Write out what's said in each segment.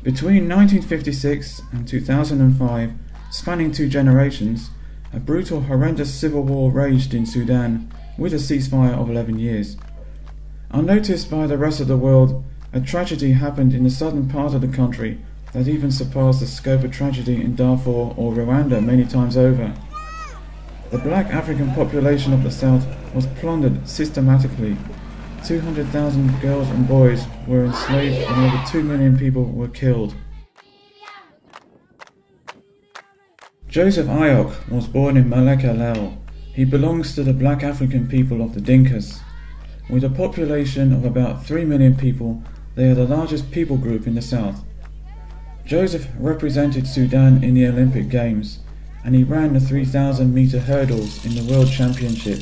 Between 1956 and 2005, spanning 2 generations, a brutal, horrendous civil war raged in Sudan with a ceasefire of 11 years. Unnoticed by the rest of the world, a tragedy happened in the southern part of the country that even surpassed the scope of tragedy in Darfur or Rwanda many times over. The black African population of the south was plundered systematically. 200,000 girls and boys were enslaved and over 2 million people were killed. Joseph Ayok was born in Malek Alel. He belongs to the black African people of the Dinkas. With a population of about 3 million people, they are the largest people group in the south. Joseph represented Sudan in the Olympic Games, and he ran the 3,000-meter hurdles in the World Championship.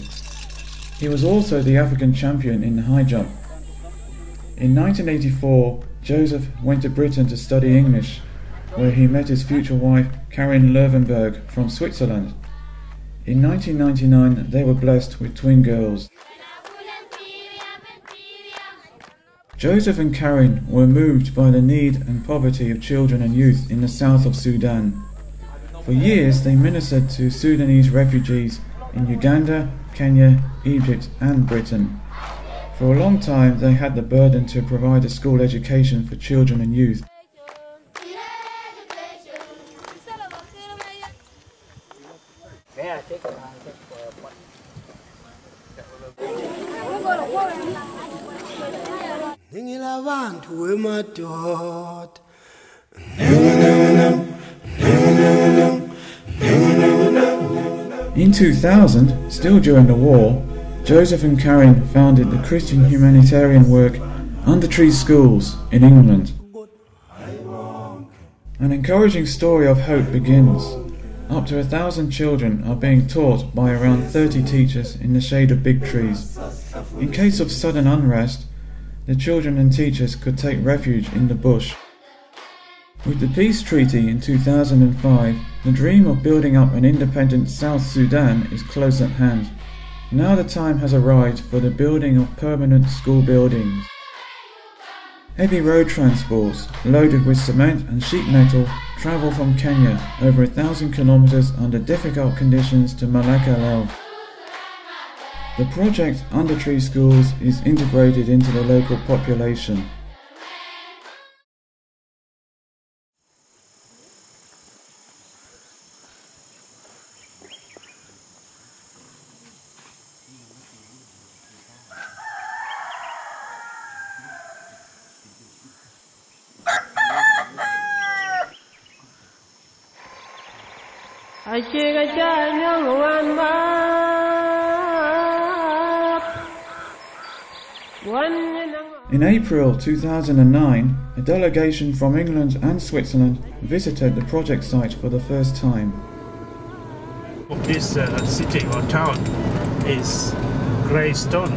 He was also the African champion in the high jump. In 1984, Joseph went to Britain to study English, where he met his future wife Karin Ayok-Loewenberg from Switzerland. In 1999, they were blessed with twin girls. Joseph and Karin were moved by the need and poverty of children and youth in the south of Sudan. For years, they ministered to Sudanese refugees in Uganda, Kenya, Egypt and Britain. For a long time they had the burden to provide a school education for children and youth. In 2000, still during the war, Joseph and Karin founded the Christian humanitarian work Under Tree Schools in England. An encouraging story of hope begins. Up to 1,000 children are being taught by around 30 teachers in the shade of big trees. In case of sudden unrest, the children and teachers could take refuge in the bush. With the peace treaty in 2005, the dream of building up an independent South Sudan is close at hand. Now the time has arrived for the building of permanent school buildings. Heavy road transports, loaded with cement and sheet metal, travel from Kenya over 1,000 kilometers under difficult conditions to Malek Alel. The project Under Tree Schools is integrated into the local population. In April 2009, a delegation from England and Switzerland visited the project site for the first time. This city or town is grey stone,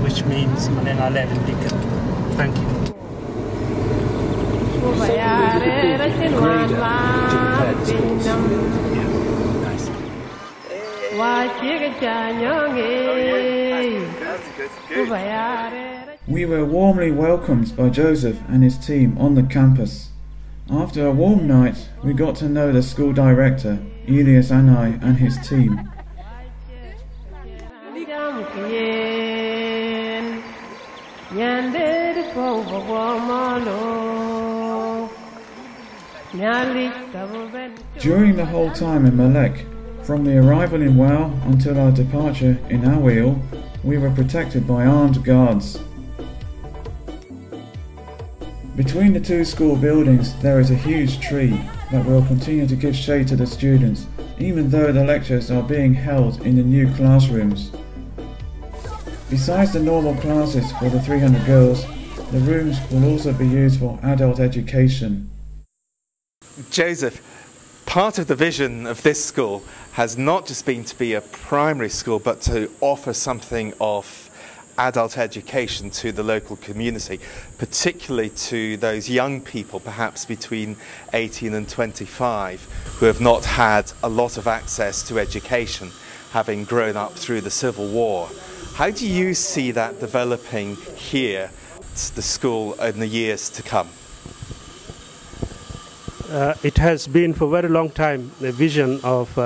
which means Malek Alel in Dinka. Thank you. We were warmly welcomed by Joseph and his team on the campus. After a warm night, we got to know the school director, Elias Anai, and his team. During the whole time in Malek, from the arrival in Wau until our departure in Awil, we were protected by armed guards. Between the 2 school buildings there is a huge tree that will continue to give shade to the students, even though the lectures are being held in the new classrooms. Besides the normal classes for the 300 girls, the rooms will also be used for adult education. Joseph, part of the vision of this school has not just been to be a primary school, but to offer something of adult education to the local community, particularly to those young people, perhaps between 18 and 25, who have not had a lot of access to education, having grown up through the Civil War. How do you see that developing here at the school in the years to come? it has been for a very long time the vision of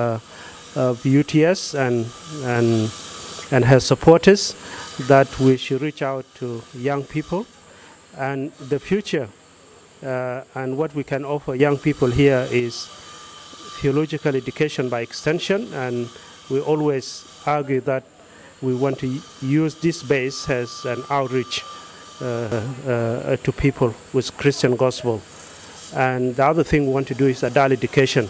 UTS and her supporters that we should reach out to young people, and the future and what we can offer young people here is theological education by extension, and we always argue that we want to use this base as an outreach to people with Christian gospel. And the other thing we want to do is adult education.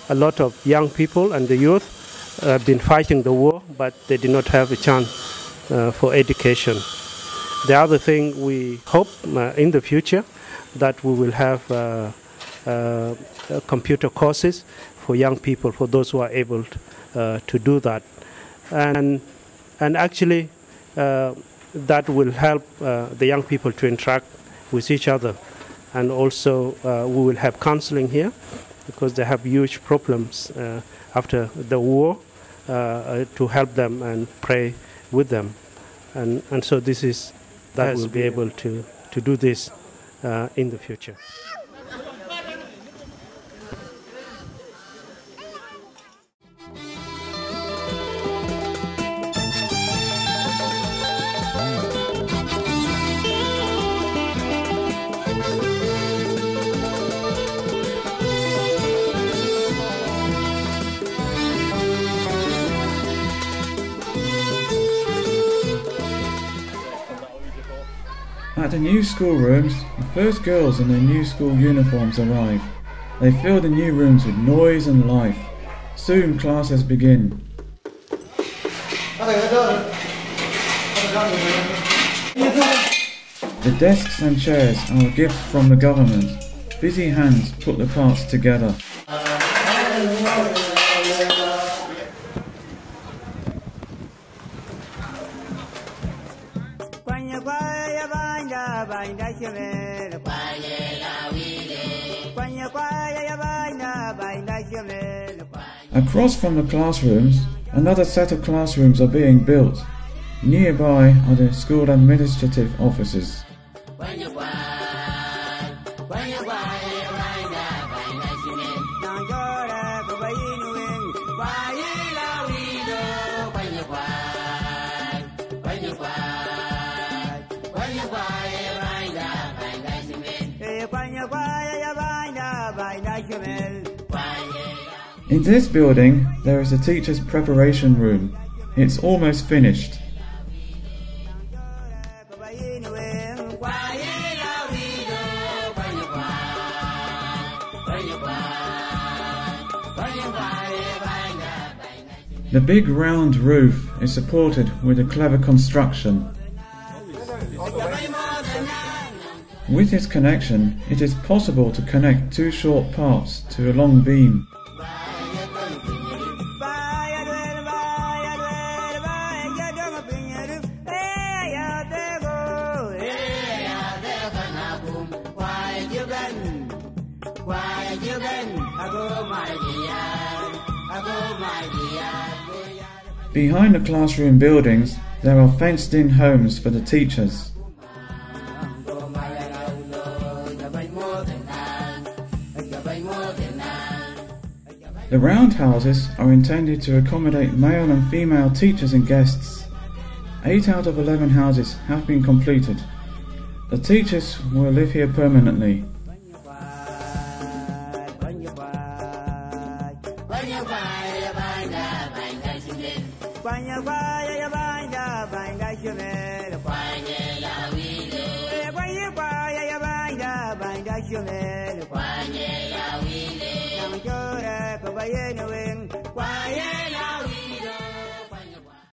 A lot of young people and the youth have been fighting the war, but they did not have a chance for education. The other thing we hope in the future that we will have computer courses for young people, for those who are able to do that. And actually that will help the young people to interact with each other. And also we will have counseling here because they have huge problems after the war, to help them and pray with them. And so this is that we'll be able to do this in the future. At the new schoolrooms, the first girls in their new school uniforms arrive. They fill the new rooms with noise and life. Soon classes begin. The desks and chairs are a gift from the government. Busy hands put the parts together. Across from the classrooms, another set of classrooms are being built. Nearby are the school administrative offices. In this building, there is a teacher's preparation room. It's almost finished. The big round roof is supported with a clever construction. With this connection, it is possible to connect two short parts to a long beam. Behind the classroom buildings, there are fenced-in homes for the teachers. The round houses are intended to accommodate male and female teachers and guests. 8 out of 11 houses have been completed. The teachers will live here permanently.